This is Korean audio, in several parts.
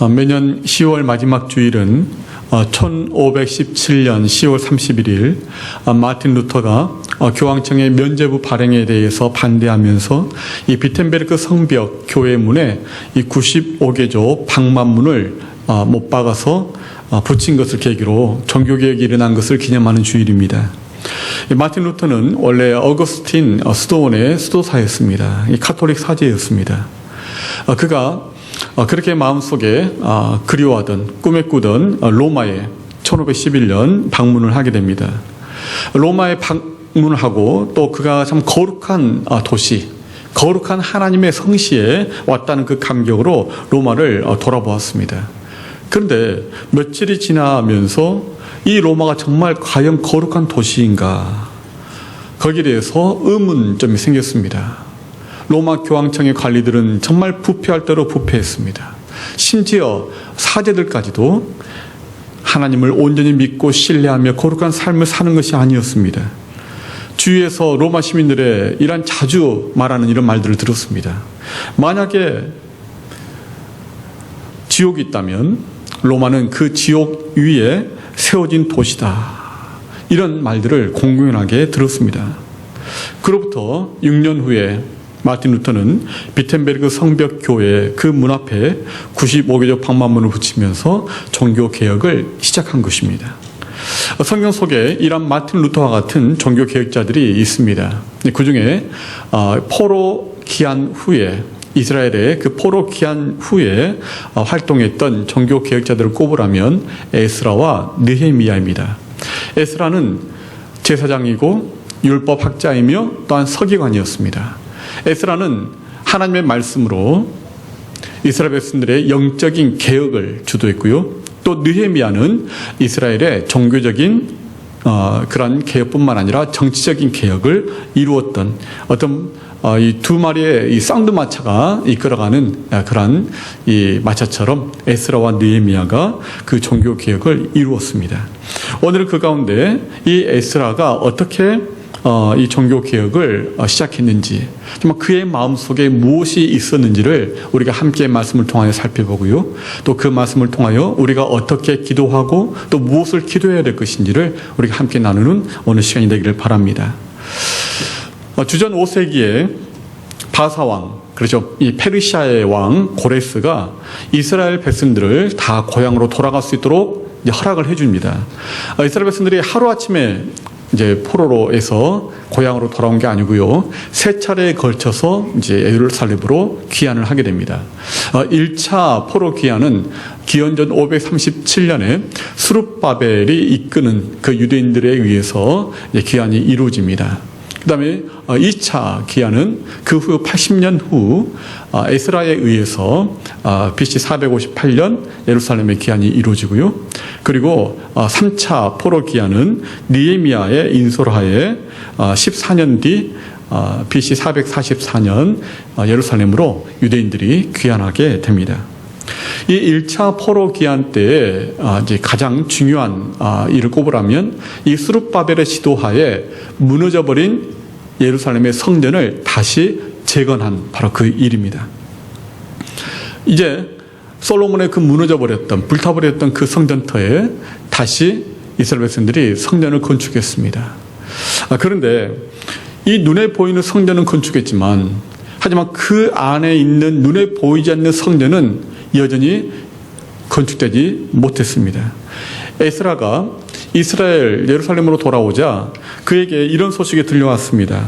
매년 10월 마지막 주일은 1517년 10월 31일 마틴 루터가 교황청의 면죄부 발행에 대해서 반대하면서 이 비텐베르크 성벽 교회 문에 이 95개조 방만문을 못 박아서 붙인 것을 계기로 종교개혁이 일어난 것을 기념하는 주일입니다. 마틴 루터는 원래 어거스틴 수도원의 수도사였습니다. 이 카톨릭 사제였습니다. 그가 그렇게 마음속에 그리워하던 꿈에 꾸던 로마에 1511년 방문을 하게 됩니다. 로마에 방문을 하고 또 그가 참 거룩한 도시, 거룩한 하나님의 성시에 왔다는 그 감격으로 로마를 돌아보았습니다. 그런데 며칠이 지나면서 이 로마가 정말 과연 거룩한 도시인가? 거기에 대해서 의문점이 생겼습니다. 로마 교황청의 관리들은 정말 부패할 대로 부패했습니다. 심지어 사제들까지도 하나님을 온전히 믿고 신뢰하며 거룩한 삶을 사는 것이 아니었습니다. 주위에서 로마 시민들의 이런 자주 말하는 이런 말들을 들었습니다. 만약에 지옥이 있다면 로마는 그 지옥 위에 세워진 도시다. 이런 말들을 공공연하게 들었습니다. 그로부터 6년 후에 마틴 루터는 비텐베르크 성벽 교회 그 문 앞에 95개조 방만문을 붙이면서 종교개혁을 시작한 것입니다. 성경 속에 이런 마틴 루터와 같은 종교개혁자들이 있습니다. 그 중에 포로 기한 후에 이스라엘의 그 포로 기한 후에 활동했던 종교개혁자들을 꼽으라면 에스라와 느헤미야입니다. 에스라는 제사장이고 율법학자이며 또한 서기관이었습니다. 에스라는 하나님의 말씀으로 이스라엘 백성들의 영적인 개혁을 주도했고요. 또 느헤미야는 이스라엘의 종교적인 그런 개혁뿐만 아니라 정치적인 개혁을 이루었던 어떤 이 두 마리의 이 쌍두마차가 이끌어가는 그런 이 마차처럼 에스라와 느헤미야가 그 종교 개혁을 이루었습니다. 오늘 그 가운데 이 에스라가 어떻게 이 종교 개혁을 시작했는지, 정말 그의 마음속에 무엇이 있었는지를 우리가 함께 말씀을 통하여 살펴보고요. 또 그 말씀을 통하여 우리가 어떻게 기도하고 또 무엇을 기도해야 될 것인지를 우리가 함께 나누는 오늘 시간이 되기를 바랍니다. 주전 5세기에 바사왕, 그렇죠. 이 페르시아의 왕 고레스가 이스라엘 백성들을 다 고향으로 돌아갈 수 있도록 허락을 해줍니다. 이스라엘 백성들이 하루아침에 이제 포로로에서 고향으로 돌아온 게 아니고요. 세 차례에 걸쳐서 이제 예루살렘으로 귀환을 하게 됩니다. 1차 포로 귀환은 기원전 537년에 수룹바벨이 이끄는 그 유대인들에 의해서 귀환이 이루어집니다. 그 다음에 2차 귀환은 그 후 80년 후 에스라에 의해서 BC 458년 예루살렘의 귀환이 이루어지고요. 그리고 3차 포로 귀환은 느헤미야의 인솔하에 14년 뒤 BC 444년 예루살렘으로 유대인들이 귀환하게 됩니다. 이 1차 포로 귀환 때에 이제 가장 중요한 일을 꼽으라면 이 스룹바벨의 시도하에 무너져버린 예루살렘의 성전을 다시 재건한 바로 그 일입니다. 이제 솔로몬의 그 무너져버렸던, 불타버렸던 그 성전터에 다시 이스라엘 백성들이 성전을 건축했습니다. 그런데 이 눈에 보이는 성전은 건축했지만, 하지만 그 안에 있는 눈에 보이지 않는 성전은 여전히 건축되지 못했습니다. 에스라가 이스라엘 예루살렘으로 돌아오자 그에게 이런 소식이 들려왔습니다.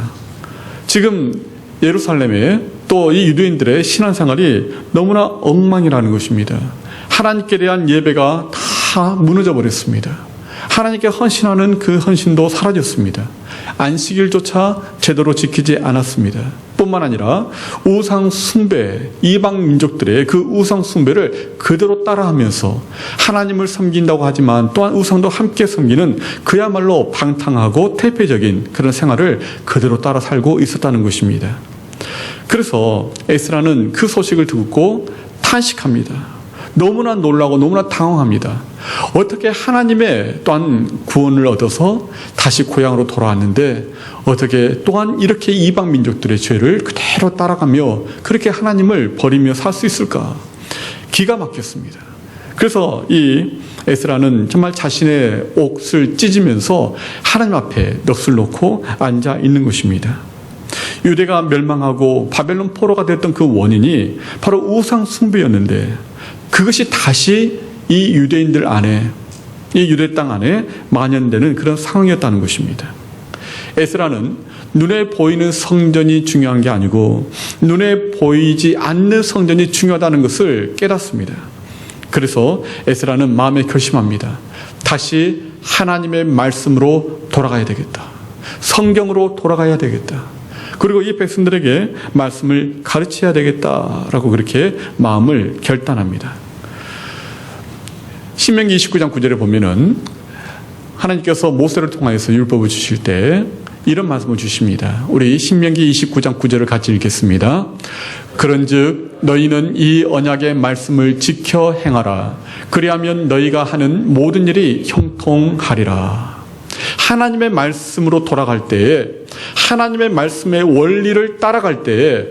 지금 예루살렘에 또 이 유대인들의 신앙생활이 너무나 엉망이라는 것입니다. 하나님께 대한 예배가 다 무너져 버렸습니다. 하나님께 헌신하는 그 헌신도 사라졌습니다. 안식일조차 제대로 지키지 않았습니다. 뿐만 아니라 우상 숭배, 이방 민족들의 그 우상 숭배를 그대로 따라하면서 하나님을 섬긴다고 하지만 또한 우상도 함께 섬기는 그야말로 방탕하고 태폐적인 그런 생활을 그대로 따라 살고 있었다는 것입니다. 그래서 에스라는 그 소식을 듣고 탄식합니다. 너무나 놀라고 너무나 당황합니다. 어떻게 하나님의 또한 구원을 얻어서 다시 고향으로 돌아왔는데 어떻게 또한 이렇게 이방 민족들의 죄를 그대로 따라가며 그렇게 하나님을 버리며 살 수 있을까? 기가 막혔습니다. 그래서 이 에스라는 정말 자신의 옷을 찢으면서 하나님 앞에 넋을 놓고 앉아 있는 것입니다. 유대가 멸망하고 바벨론 포로가 됐던 그 원인이 바로 우상 숭배였는데 그것이 다시 이 유대인들 안에, 이 유대 땅 안에 만연되는 그런 상황이었다는 것입니다. 에스라는 눈에 보이는 성전이 중요한 게 아니고 눈에 보이지 않는 성전이 중요하다는 것을 깨닫습니다. 그래서 에스라는 마음에 결심합니다. 다시 하나님의 말씀으로 돌아가야 되겠다. 성경으로 돌아가야 되겠다. 그리고 이 백성들에게 말씀을 가르쳐야 되겠다라고 그렇게 마음을 결단합니다. 신명기 29장 9절에 보면은 하나님께서 모세를 통하여서 율법을 주실 때 이런 말씀을 주십니다. 우리 신명기 29장 9절을 같이 읽겠습니다. 그런즉 너희는 이 언약의 말씀을 지켜 행하라. 그리하면 너희가 하는 모든 일이 형통하리라. 하나님의 말씀으로 돌아갈 때에, 하나님의 말씀의 원리를 따라갈 때에,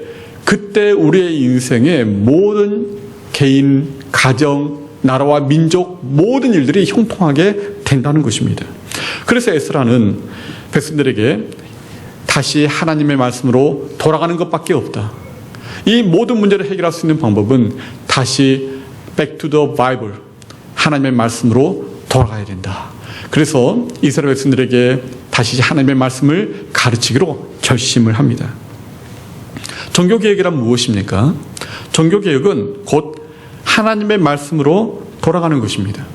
그때 우리의 인생의 모든 개인, 가정, 나라와 민족 모든 일들이 형통하게 된다는 것입니다. 그래서 에스라는 백성들에게 다시 하나님의 말씀으로 돌아가는 것밖에 없다. 이 모든 문제를 해결할 수 있는 방법은 다시 back to the Bible, 하나님의 말씀으로 돌아가야 된다. 그래서 이스라엘 백성들에게 다시 하나님의 말씀을 가르치기로 결심을 합니다. 종교개혁이란 무엇입니까? 종교개혁은 곧 하나님의 말씀으로 돌아가는 것입니다.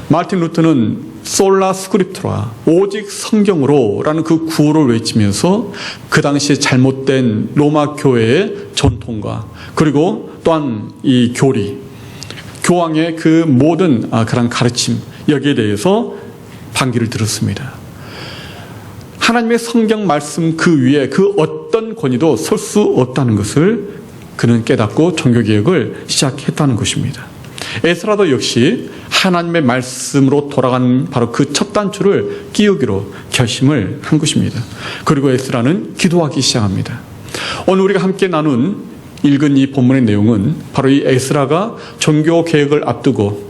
마르틴 루터는 솔라 스크립투라, 오직 성경으로 라는 그 구호를 외치면서 그 당시에 잘못된 로마 교회의 전통과 그리고 또한 이 교황의 그 모든 그런 가르침, 여기에 대해서 반기를 들었습니다. 하나님의 성경 말씀 그 위에 그 어떤 권위도 설 수 없다는 것을 그는 깨닫고 종교개혁을 시작했다는 것입니다. 에스라도 역시 하나님의 말씀으로 돌아가는 바로 그 첫 단추를 끼우기로 결심을 한 것입니다. 그리고 에스라는 기도하기 시작합니다. 오늘 우리가 함께 읽은 이 본문의 내용은 바로 이 에스라가 종교개혁을 앞두고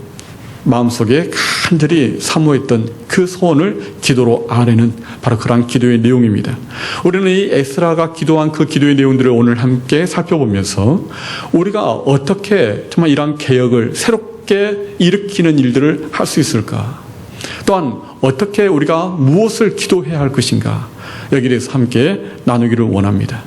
마음속에 간절히 사모했던 그 소원을 기도로 아뢰는 바로 그러한 기도의 내용입니다. 우리는 이 에스라가 기도한 그 기도의 내용들을 오늘 함께 살펴보면서 우리가 어떻게 정말 이러한 개혁을 새롭게 일으키는 일들을 할 수 있을까? 또한 어떻게 우리가 무엇을 기도해야 할 것인가? 여기에 대해서 함께 나누기를 원합니다.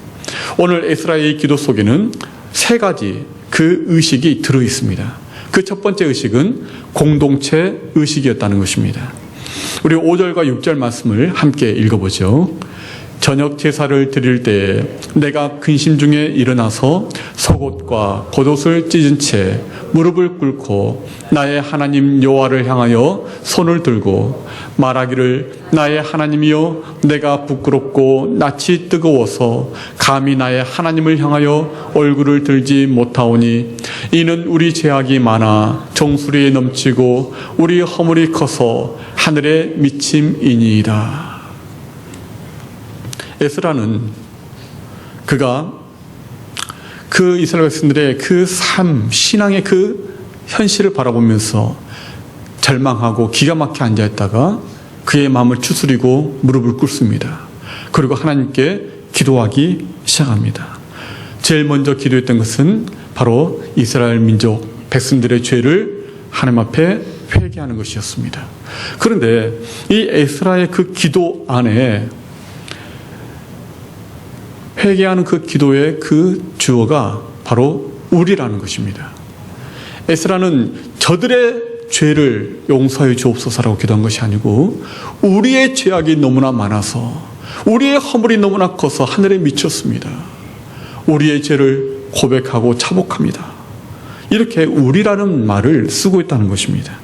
오늘 에스라의 기도 속에는 세 가지 그 의식이 들어 있습니다. 그 첫 번째 의식은 공동체 의식이었다는 것입니다. 우리 5절과 6절 말씀을 함께 읽어보죠. 저녁 제사를 드릴 때에 내가 근심 중에 일어나서 속옷과 겉옷을 찢은 채 무릎을 꿇고 나의 하나님 여호와를 향하여 손을 들고 말하기를 나의 하나님이여 내가 부끄럽고 낯이 뜨거워서 감히 나의 하나님을 향하여 얼굴을 들지 못하오니 이는 우리 죄악이 많아 정수리에 넘치고 우리 허물이 커서 하늘에 미침이니이다. 에스라는 그가 그 이스라엘 백성들의 그 삶, 신앙의 그 현실을 바라보면서 절망하고 기가 막혀 앉아있다가 그의 마음을 추스리고 무릎을 꿇습니다. 그리고 하나님께 기도하기 시작합니다. 제일 먼저 기도했던 것은 바로 이스라엘 민족 백성들의 죄를 하나님 앞에 회개하는 것이었습니다. 그런데 이 에스라의 그 기도 안에 회개하는 그 기도의 그 주어가 바로 우리라는 것입니다. 에스라는 저들의 죄를 용서해 주옵소서라고 기도한 것이 아니고 우리의 죄악이 너무나 많아서 우리의 허물이 너무나 커서 하늘에 미쳤습니다. 우리의 죄를 고백하고 자복합니다. 이렇게 우리라는 말을 쓰고 있다는 것입니다.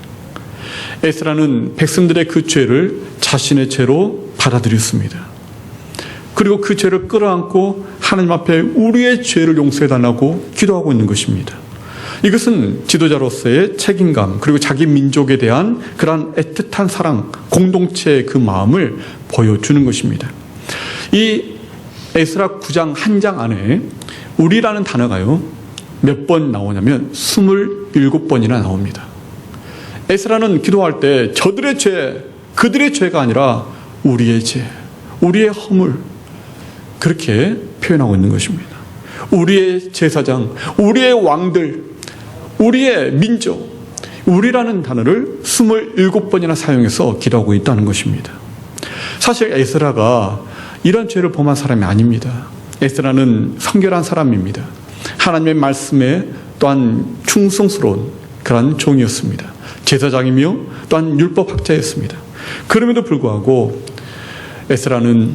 에스라는 백성들의 그 죄를 자신의 죄로 받아들였습니다. 그리고 그 죄를 끌어안고 하나님 앞에 우리의 죄를 용서해달라고 기도하고 있는 것입니다. 이것은 지도자로서의 책임감 그리고 자기 민족에 대한 그러한 애틋한 사랑, 공동체의 그 마음을 보여주는 것입니다. 이 에스라 9장 한 장 안에 우리라는 단어가요 몇 번 나오냐면 27번이나 나옵니다. 에스라는 기도할 때 저들의 죄, 그들의 죄가 아니라 우리의 죄, 우리의 허물, 그렇게 표현하고 있는 것입니다. 우리의 제사장, 우리의 왕들, 우리의 민족, 우리라는 단어를 27번이나 사용해서 기도하고 있다는 것입니다. 사실 에스라가 이런 죄를 범한 사람이 아닙니다. 에스라는 성결한 사람입니다. 하나님의 말씀에 또한 충성스러운 그런 종이었습니다. 제사장이며 또한 율법학자였습니다. 그럼에도 불구하고 에스라는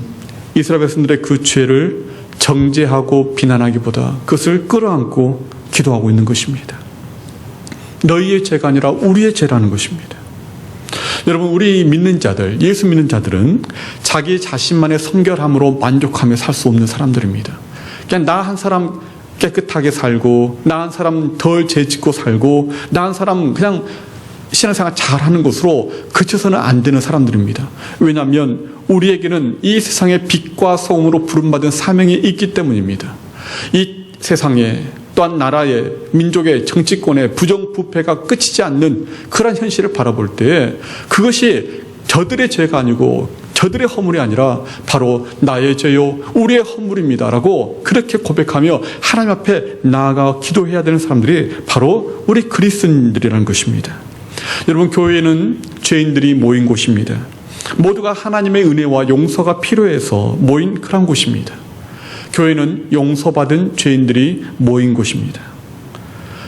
이스라엘 백성들의 그 죄를 정죄하고 비난하기보다 그것을 끌어안고 기도하고 있는 것입니다. 너희의 죄가 아니라 우리의 죄라는 것입니다. 여러분, 우리 믿는 자들, 예수 믿는 자들은 자기 자신만의 성결함으로 만족하며 살 수 없는 사람들입니다. 그냥 나 한 사람 깨끗하게 살고, 나 한 사람 덜 죄짓고 살고, 나 한 사람 그냥 신앙생활 잘하는 것으로 그쳐서는 안 되는 사람들입니다. 왜냐하면 우리에게는 이 세상의 빛과 소금으로 부름받은 사명이 있기 때문입니다. 이 세상에 또한 나라의, 민족의, 정치권의 부정부패가 끝이지 않는 그런 현실을 바라볼 때 그것이 저들의 죄가 아니고 저들의 허물이 아니라 바로 나의 죄요 우리의 허물입니다라고 그렇게 고백하며 하나님 앞에 나아가 기도해야 되는 사람들이 바로 우리 그리스도인들이라는 것입니다. 여러분, 교회는 죄인들이 모인 곳입니다. 모두가 하나님의 은혜와 용서가 필요해서 모인 그런 곳입니다. 교회는 용서받은 죄인들이 모인 곳입니다.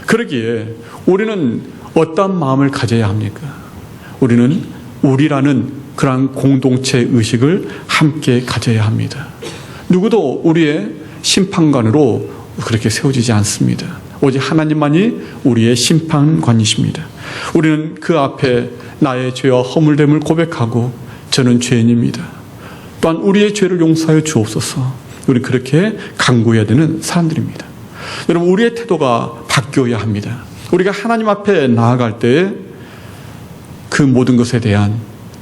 그러기에 우리는 어떤 마음을 가져야 합니까? 우리는 우리라는 그러한 공동체 의식을 함께 가져야 합니다. 누구도 우리의 심판관으로 그렇게 세워지지 않습니다. 오직 하나님만이 우리의 심판관이십니다. 우리는 그 앞에 나의 죄와 허물됨을 고백하고 저는 죄인입니다. 또한 우리의 죄를 용서하여 주옵소서. 우리 그렇게 간구해야 되는 사람들입니다. 여러분, 우리의 태도가 바뀌어야 합니다. 우리가 하나님 앞에 나아갈 때 그 모든 것에 대한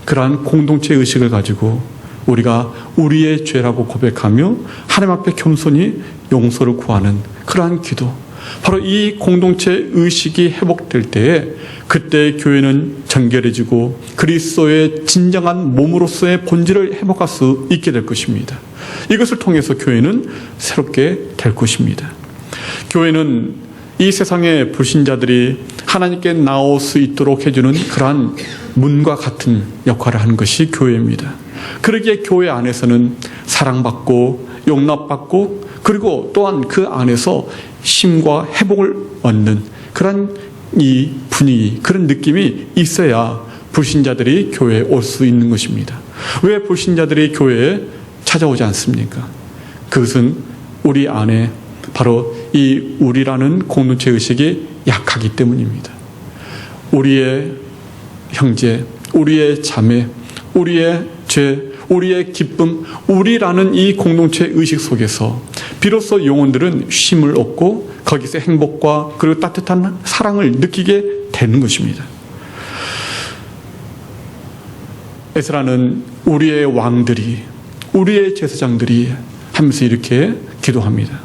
그러한 공동체 의식을 가지고 우리가 우리의 죄라고 고백하며 하나님 앞에 겸손히 용서를 구하는 그러한 기도, 바로 이 공동체 의식이 회복될 때에 그때 교회는 정결해지고 그리스도의 진정한 몸으로서의 본질을 회복할 수 있게 될 것입니다. 이것을 통해서 교회는 새롭게 될 것입니다. 교회는 이 세상의 불신자들이 하나님께 나올 수 있도록 해주는 그러한 문과 같은 역할을 하는 것이 교회입니다. 그러기에 교회 안에서는 사랑받고 용납받고 그리고 또한 그 안에서 힘과 회복을 얻는 그런 이 분위기, 그런 느낌이 있어야 불신자들이 교회에 올 수 있는 것입니다. 왜 불신자들이 교회에 찾아오지 않습니까? 그것은 우리 안에 바로 이 우리라는 공동체 의식이 약하기 때문입니다. 우리의 형제, 우리의 자매, 우리의 죄, 우리의 기쁨, 우리라는 이 공동체 의식 속에서 비로소 영혼들은 쉼을 얻고 거기서 행복과 그리고 따뜻한 사랑을 느끼게 되는 것입니다. 에스라는 우리의 왕들이, 우리의 제사장들이 하면서 이렇게 기도합니다.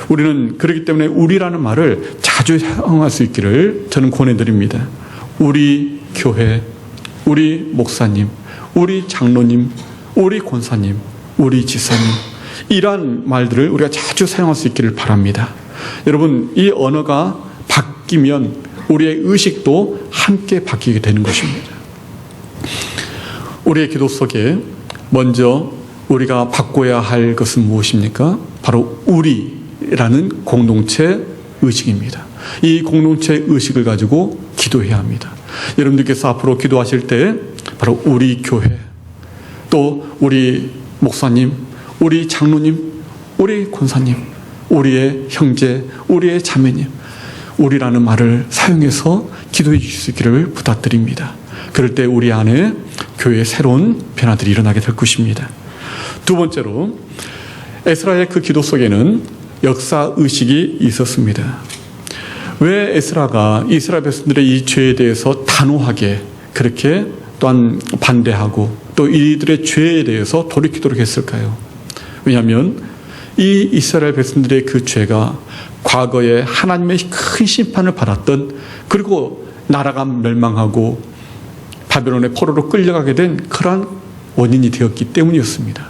우리는 그렇기 때문에 우리라는 말을 자주 사용할 수 있기를 저는 권해드립니다. 우리 교회, 우리 목사님, 우리 장로님, 우리 권사님, 우리 지사님, 이러한 말들을 우리가 자주 사용할 수 있기를 바랍니다. 여러분, 이 언어가 바뀌면 우리의 의식도 함께 바뀌게 되는 것입니다. 우리의 기도 속에 먼저 우리가 바꿔야 할 것은 무엇입니까? 바로 우리라는 공동체 의식입니다. 이 공동체 의식을 가지고 기도해야 합니다. 여러분들께서 앞으로 기도하실 때 바로 우리 교회, 또 우리 목사님, 우리 장로님, 우리 권사님, 우리의 형제, 우리의 자매님, 우리라는 말을 사용해서 기도해 주실 수 있기를 부탁드립니다. 그럴 때 우리 안에 교회의 새로운 변화들이 일어나게 될 것입니다. 두 번째로, 에스라의 그 기도 속에는 역사의식이 있었습니다. 왜 에스라가 이스라엘 백성들의 이 죄에 대해서 단호하게 그렇게 또한 반대하고 또 이들의 죄에 대해서 돌이키도록 했을까요? 왜냐하면 이 이스라엘 백성들의 그 죄가 과거에 하나님의 큰 심판을 받았던, 그리고 나라가 멸망하고 바벨론의 포로로 끌려가게 된 그러한 원인이 되었기 때문이었습니다.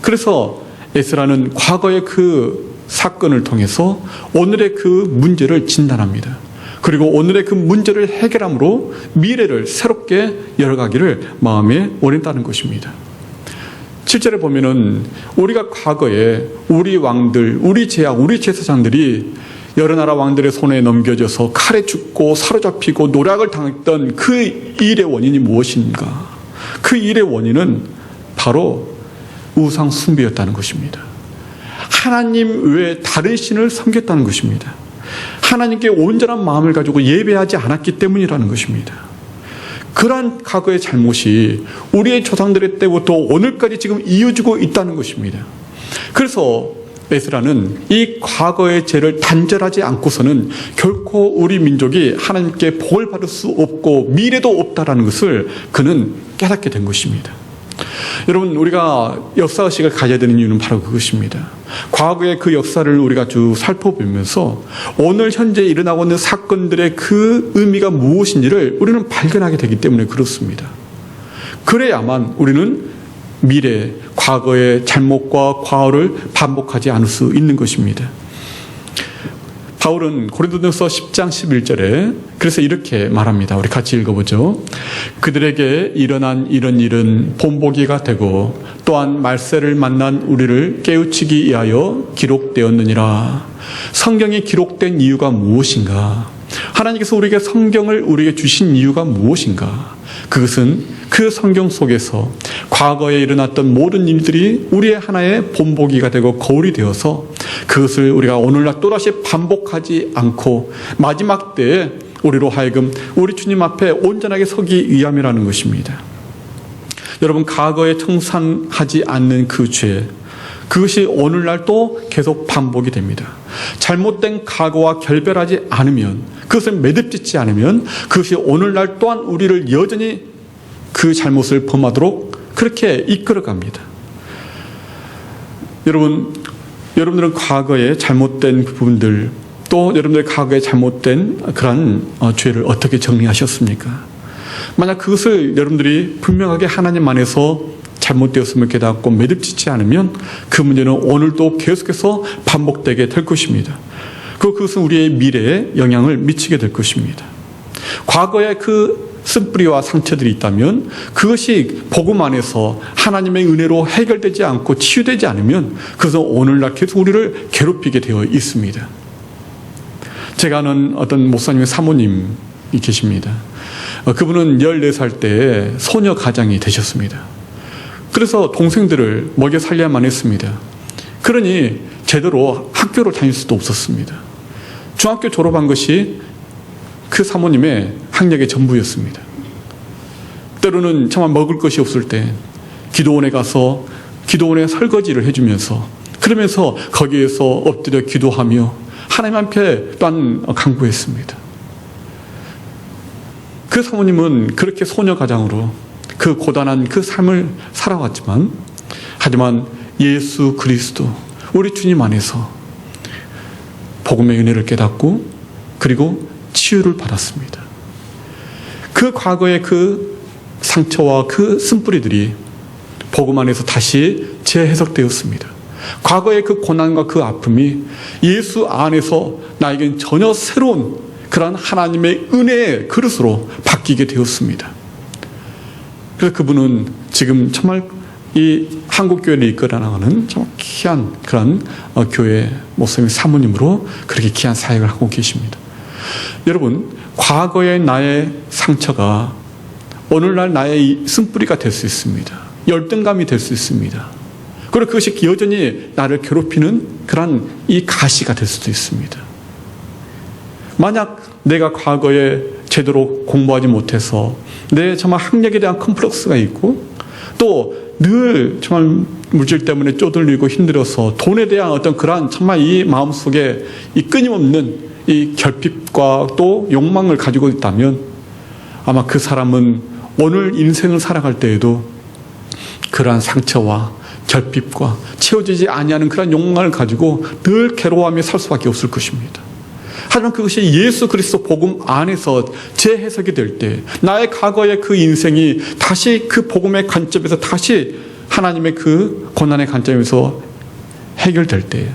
그래서 에스라는 과거의 그 사건을 통해서 오늘의 그 문제를 진단합니다. 그리고 오늘의 그 문제를 해결함으로 미래를 새롭게 열어가기를 마음에 원했다는 것입니다. 7절에 보면은 우리가 과거에 우리 왕들, 우리 제약, 우리 제사장들이 여러 나라 왕들의 손에 넘겨져서 칼에 죽고 사로잡히고 노략을 당했던 그 일의 원인이 무엇인가? 그 일의 원인은 바로 우상 숭배였다는 것입니다. 하나님 외에 다른 신을 섬겼다는 것입니다. 하나님께 온전한 마음을 가지고 예배하지 않았기 때문이라는 것입니다. 그러한 과거의 잘못이 우리의 조상들의 때부터 오늘까지 지금 이어지고 있다는 것입니다. 그래서 에스라는 이 과거의 죄를 단절하지 않고서는 결코 우리 민족이 하나님께 복을 받을 수 없고 미래도 없다라는 것을 그는 깨닫게 된 것입니다. 여러분, 우리가 역사의식을 가져야 되는 이유는 바로 그것입니다. 과거의 그 역사를 우리가 쭉 살펴보면서 오늘 현재 일어나고 있는 사건들의 그 의미가 무엇인지를 우리는 발견하게 되기 때문에 그렇습니다. 그래야만 우리는 미래, 과거의 잘못과 과오를 반복하지 않을 수 있는 것입니다. 바울은 고린도전서 10장 11절에 그래서 이렇게 말합니다. 우리 같이 읽어보죠. 그들에게 일어난 이런 일은 본보기가 되고 또한 말세를 만난 우리를 깨우치기 위하여 기록되었느니라. 성경이 기록된 이유가 무엇인가? 하나님께서 우리에게 성경을 우리에게 주신 이유가 무엇인가? 그것은 그 성경 속에서 과거에 일어났던 모든 일들이 우리의 하나의 본보기가 되고 거울이 되어서 그것을 우리가 오늘날 또다시 반복하지 않고 마지막 때에 우리로 하여금 우리 주님 앞에 온전하게 서기 위함이라는 것입니다. 여러분, 과거에 청산하지 않는 그 죄, 그것이 오늘날 또 계속 반복이 됩니다. 잘못된 과거와 결별하지 않으면, 그것을 매듭짓지 않으면 그것이 오늘날 또한 우리를 여전히 그 잘못을 범하도록 그렇게 이끌어갑니다. 여러분들은 과거에 잘못된 부분들, 또 여러분들의 과거에 잘못된 그런 죄를 어떻게 정리하셨습니까? 만약 그것을 여러분들이 분명하게 하나님 안에서 잘못되었음을 깨닫고 매듭짓지 않으면 그 문제는 오늘도 계속해서 반복되게 될 것입니다. 그것은 우리의 미래에 영향을 미치게 될 것입니다. 과거에 그 쓴뿌리와 상처들이 있다면 그것이 복음 안에서 하나님의 은혜로 해결되지 않고 치유되지 않으면 그것은 오늘날 계속 우리를 괴롭히게 되어 있습니다. 제가 아는 어떤 목사님의 사모님이 계십니다. 그분은 14살 때 소녀 가장이 되셨습니다. 그래서 동생들을 먹여 살려야만 했습니다. 그러니 제대로 학교를 다닐 수도 없었습니다. 중학교 졸업한 것이 그 사모님의 학력의 전부였습니다. 때로는 정말 먹을 것이 없을 때 기도원에 가서 기도원에 설거지를 해주면서 그러면서 거기에서 엎드려 기도하며 하나님 앞에 또한 간구했습니다. 그 사모님은 그렇게 소녀 가장으로 그 고단한 그 삶을 살아왔지만 하지만 예수 그리스도 우리 주님 안에서 복음의 은혜를 깨닫고 그리고 치유를 받았습니다. 그 과거의 그 상처와 그 쓴뿌리들이 복음 안에서 다시 재해석되었습니다. 과거의 그 고난과 그 아픔이 예수 안에서 나에겐 전혀 새로운 그러한 하나님의 은혜의 그릇으로 바뀌게 되었습니다. 그래서 그분은 지금 정말 이 한국교회를 이끌어 나가는 정말 귀한 그런 교회 목사님 사모님으로 그렇게 귀한 사역을 하고 계십니다. 여러분, 과거의 나의 상처가 오늘날 나의 쓴뿌리가 될 수 있습니다. 열등감이 될 수 있습니다. 그리고 그것이 여전히 나를 괴롭히는 그런 이 가시가 될 수도 있습니다. 만약 내가 과거에 제대로 공부하지 못해서 내 정말 학력에 대한 컴플렉스가 있고 또 늘 정말 물질 때문에 쪼들리고 힘들어서 돈에 대한 어떤 그러한 정말 이 마음속에 이 끊임없는 이 결핍과 또 욕망을 가지고 있다면 아마 그 사람은 오늘 인생을 살아갈 때에도 그러한 상처와 결핍과 채워지지 아니하는 그런 욕망을 가지고 늘 괴로워하며 살 수밖에 없을 것입니다. 하지만 그것이 예수 그리스도 복음 안에서 재해석이 될 때, 나의 과거의 그 인생이 다시 그 복음의 관점에서 다시 하나님의 그 고난의 관점에서 해결될 때,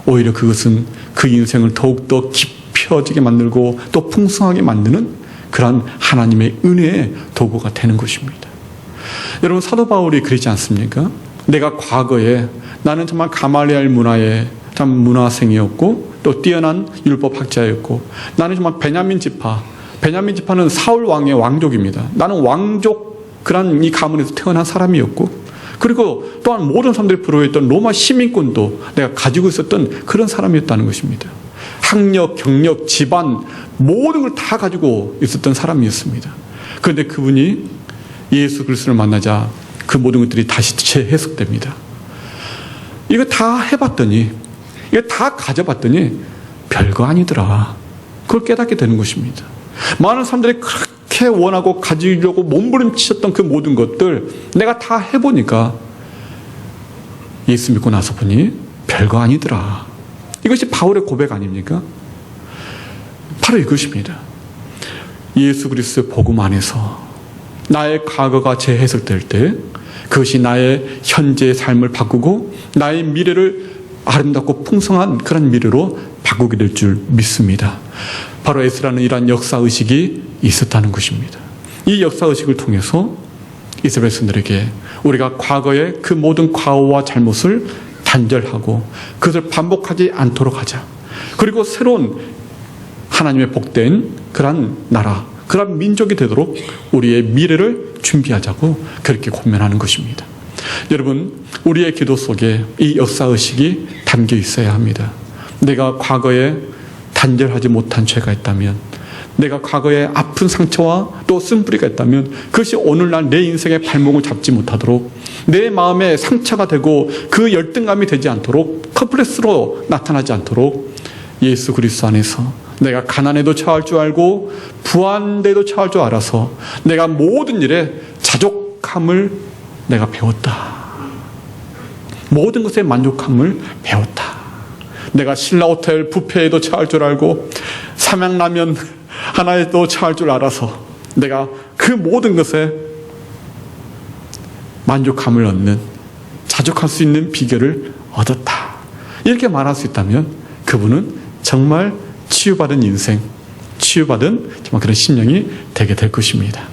오히려 그것은 그 인생을 더욱더 깊어지게 만들고 또 풍성하게 만드는 그러한 하나님의 은혜의 도구가 되는 것입니다. 여러분, 사도 바울이 그러지 않습니까? 내가 과거에 나는 정말 가말리엘 문화의 참 문화생이었고 또 뛰어난 율법학자였고, 나는 정말 베냐민 지파는 사울 왕의 왕족입니다. 나는 왕족 그런 이 가문에서 태어난 사람이었고, 그리고 또한 모든 사람들이 부러워했던 로마 시민권도 내가 가지고 있었던 그런 사람이었다는 것입니다. 학력, 경력, 집안 모든 걸 다 가지고 있었던 사람이었습니다. 그런데 그분이 예수 그리스도를 만나자 그 모든 것들이 다시 재해석됩니다. 이거 다 해봤더니, 이거 다 가져봤더니 별거 아니더라. 그걸 깨닫게 되는 것입니다. 많은 사람들이 그렇게 원하고 가지려고 몸부림치셨던 그 모든 것들 내가 다 해보니까 예수 믿고 나서 보니 별거 아니더라. 이것이 바울의 고백 아닙니까? 바로 이것입니다. 예수 그리스도의 복음 안에서 나의 과거가 재해석될 때 그것이 나의 현재의 삶을 바꾸고 나의 미래를 아름답고 풍성한 그런 미래로 바꾸게 될 줄 믿습니다. 바로 에스라는 이러한 역사의식이 있었다는 것입니다. 이 역사의식을 통해서 이스라엘 백성들에게 우리가 과거의 그 모든 과오와 잘못을 단절하고 그것을 반복하지 않도록 하자. 그리고 새로운 하나님의 복된 그런 나라, 그런 민족이 되도록 우리의 미래를 준비하자고 그렇게 권면하는 것입니다. 여러분, 우리의 기도 속에 이 역사의식이 담겨 있어야 합니다. 내가 과거에 단절하지 못한 죄가 있다면, 내가 과거에 아픈 상처와 또 쓴뿌리가 있다면 그것이 오늘날 내 인생의 발목을 잡지 못하도록, 내 마음에 상처가 되고 그 열등감이 되지 않도록, 컴플렉스로 나타나지 않도록 예수 그리스도 안에서 내가 가난에도 처할 줄 알고 부한데도 처할 줄 알아서 내가 모든 일에 자족함을 내가 배웠다. 모든 것에 만족함을 배웠다. 내가 신라호텔 뷔페에도 처할 줄 알고 삼양라면 하나에도 처할 줄 알아서 내가 그 모든 것에 만족함을 얻는, 자족할 수 있는 비결을 얻었다. 이렇게 말할 수 있다면 그분은 정말 치유받은 인생, 치유받은 정말 그런 심령이 되게 될 것입니다.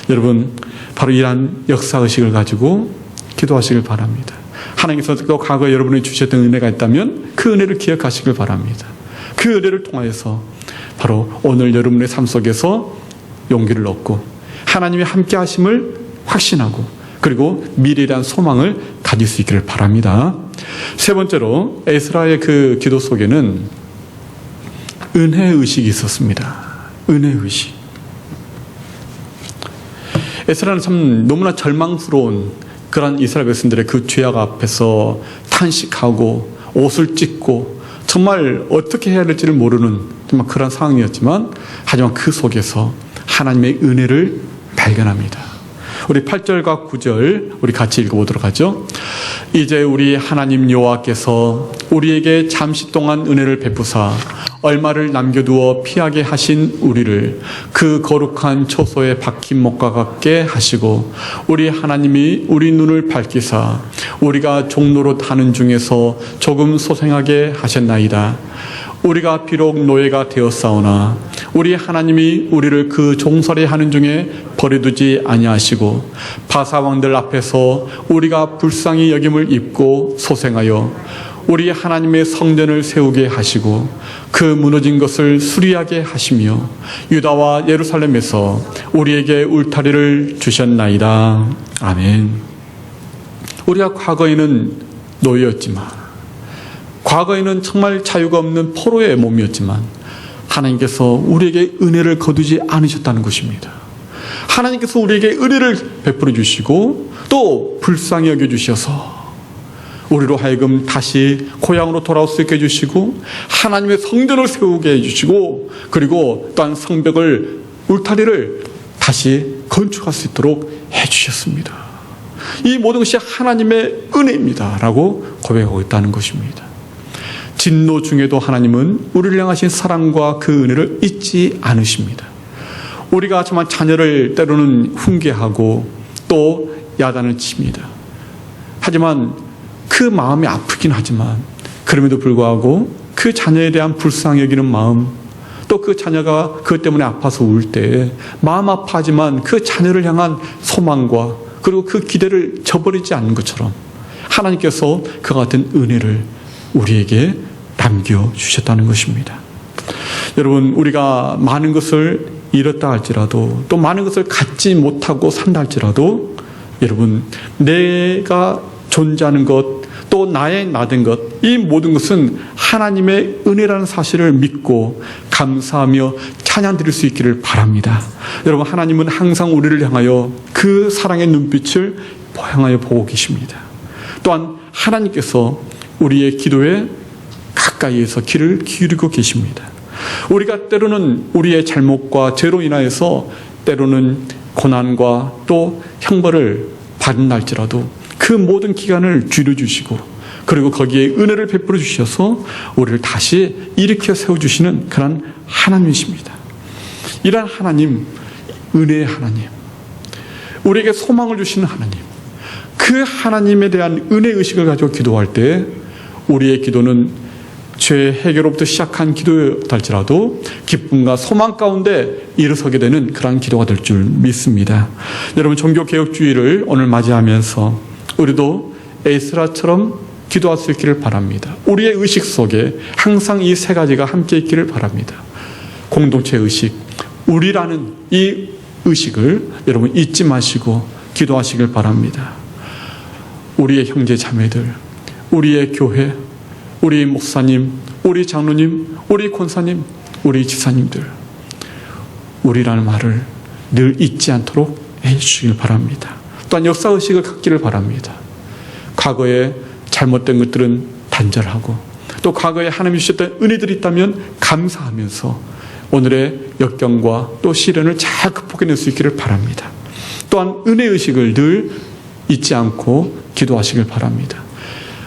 여러분, 바로 이러한 역사의식을 가지고 기도하시길 바랍니다. 하나님께서 또 과거에 여러분이 주셨던 은혜가 있다면 그 은혜를 기억하시길 바랍니다. 그 은혜를 통하여서 바로 오늘 여러분의 삶 속에서 용기를 얻고 하나님의 함께 하심을 확신하고 그리고 미래에 대한 소망을 가질 수 있기를 바랍니다. 세 번째로 에스라의 그 기도 속에는 은혜의식이 있었습니다. 은혜의식. 에스라는 참 너무나 절망스러운 그런 이스라엘 백성들의 그 죄악 앞에서 탄식하고 옷을 찢고 정말 어떻게 해야 될지를 모르는 정말 그런 상황이었지만, 하지만 그 속에서 하나님의 은혜를 발견합니다. 우리 8절과 9절 우리 같이 읽어보도록 하죠. 이제 우리 하나님 여호와께서 우리에게 잠시 동안 은혜를 베푸사 얼마를 남겨두어 피하게 하신 우리를 그 거룩한 초소에 박힌 못과 같게 하시고, 우리 하나님이 우리 눈을 밝히사 우리가 종노릇 하는 중에서 조금 소생하게 하셨나이다. 우리가 비록 노예가 되었사오나 우리 하나님이 우리를 그 종살이 하는 중에 버려두지 아니하시고 바사왕들 앞에서 우리가 불쌍히 여김을 입고 소생하여 우리 하나님의 성전을 세우게 하시고 그 무너진 것을 수리하게 하시며 유다와 예루살렘에서 우리에게 울타리를 주셨나이다. 아멘. 우리가 과거에는 노예였지만, 과거에는 정말 자유가 없는 포로의 몸이었지만 하나님께서 우리에게 은혜를 거두지 않으셨다는 것입니다. 하나님께서 우리에게 은혜를 베풀어 주시고 또 불쌍히 여겨주셔서 우리로 하여금 다시 고향으로 돌아올 수 있게 해주시고 하나님의 성전을 세우게 해주시고 그리고 또한 성벽을, 울타리를 다시 건축할 수 있도록 해주셨습니다. 이 모든 것이 하나님의 은혜입니다 라고 고백하고 있다는 것입니다. 진노 중에도 하나님은 우리를 향하신 사랑과 그 은혜를 잊지 않으십니다. 우리가 정말 자녀를 때로는 훈계하고 또 야단을 칩니다. 하지만 그 마음이 아프긴 하지만 그럼에도 불구하고 그 자녀에 대한 불쌍히 여기는 마음, 또 그 자녀가 그것 때문에 아파서 울 때 마음 아파하지만 그 자녀를 향한 소망과 그리고 그 기대를 저버리지 않는 것처럼 하나님께서 그와 같은 은혜를 우리에게 남겨주셨다는 것입니다. 여러분, 우리가 많은 것을 잃었다 할지라도 또 많은 것을 갖지 못하고 산다 할지라도 여러분, 내가 존재하는 것, 또 나의 나된 것, 이 모든 것은 하나님의 은혜라는 사실을 믿고 감사하며 찬양 드릴 수 있기를 바랍니다. 여러분, 하나님은 항상 우리를 향하여 그 사랑의 눈빛을 향하여 보고 계십니다. 또한 하나님께서 우리의 기도에 가까이에서 귀를 기울이고 계십니다. 우리가 때로는 우리의 잘못과 죄로 인하여서 때로는 고난과 또 형벌을 받은 날지라도 그 모든 기간을 줄여주시고 그리고 거기에 은혜를 베풀어 주셔서 우리를 다시 일으켜 세워주시는 그런 하나님이십니다. 이런 하나님, 은혜의 하나님, 우리에게 소망을 주시는 하나님, 그 하나님에 대한 은혜의식을 가지고 기도할 때 우리의 기도는 죄 해결로부터 시작한 기도였달지라도 기쁨과 소망 가운데 일어서게 되는 그러한 기도가 될 줄 믿습니다. 여러분, 종교개혁주의를 오늘 맞이하면서 우리도 에스라처럼 기도할 수 있기를 바랍니다. 우리의 의식 속에 항상 이 세 가지가 함께 있기를 바랍니다. 공동체 의식, 우리라는 이 의식을 여러분 잊지 마시고 기도하시길 바랍니다. 우리의 형제 자매들, 우리의 교회, 우리 목사님, 우리 장로님, 우리 권사님, 우리 지사님들, 우리라는 말을 늘 잊지 않도록 해주시길 바랍니다. 또한 역사의식을 갖기를 바랍니다. 과거에 잘못된 것들은 단절하고 또 과거에 하나님이 주셨던 은혜들이 있다면 감사하면서 오늘의 역경과 또 시련을 잘 극복해낼 수 있기를 바랍니다. 또한 은혜의식을 늘 잊지 않고 기도하시길 바랍니다.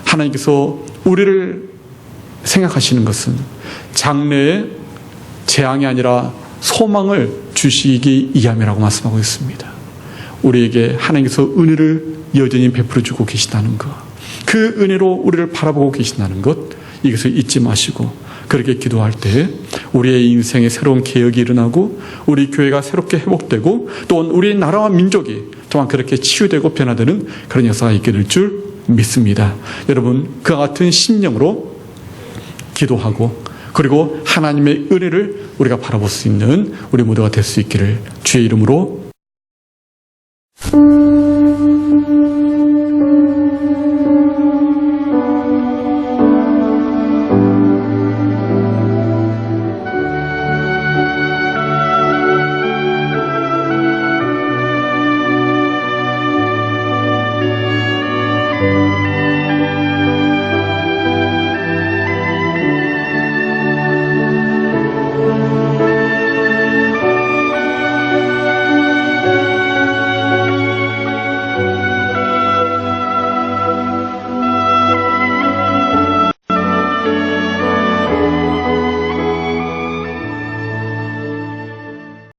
하나님께서 우리를 생각하시는 것은 장래의 재앙이 아니라 소망을 주시기 위함이라고 말씀하고 있습니다. 우리에게 하나님께서 은혜를 여전히 베풀어주고 계시다는 것, 그 은혜로 우리를 바라보고 계신다는 것, 이것을 잊지 마시고 그렇게 기도할 때 우리의 인생에 새로운 개혁이 일어나고 우리 교회가 새롭게 회복되고 또 우리 나라와 민족이 또한 그렇게 치유되고 변화되는 그런 역사가 있게 될 줄 믿습니다. 여러분, 그와 같은 심령으로 기도하고 그리고 하나님의 은혜를 우리가 바라볼 수 있는 우리 모두가 될 수 있기를 주의 이름으로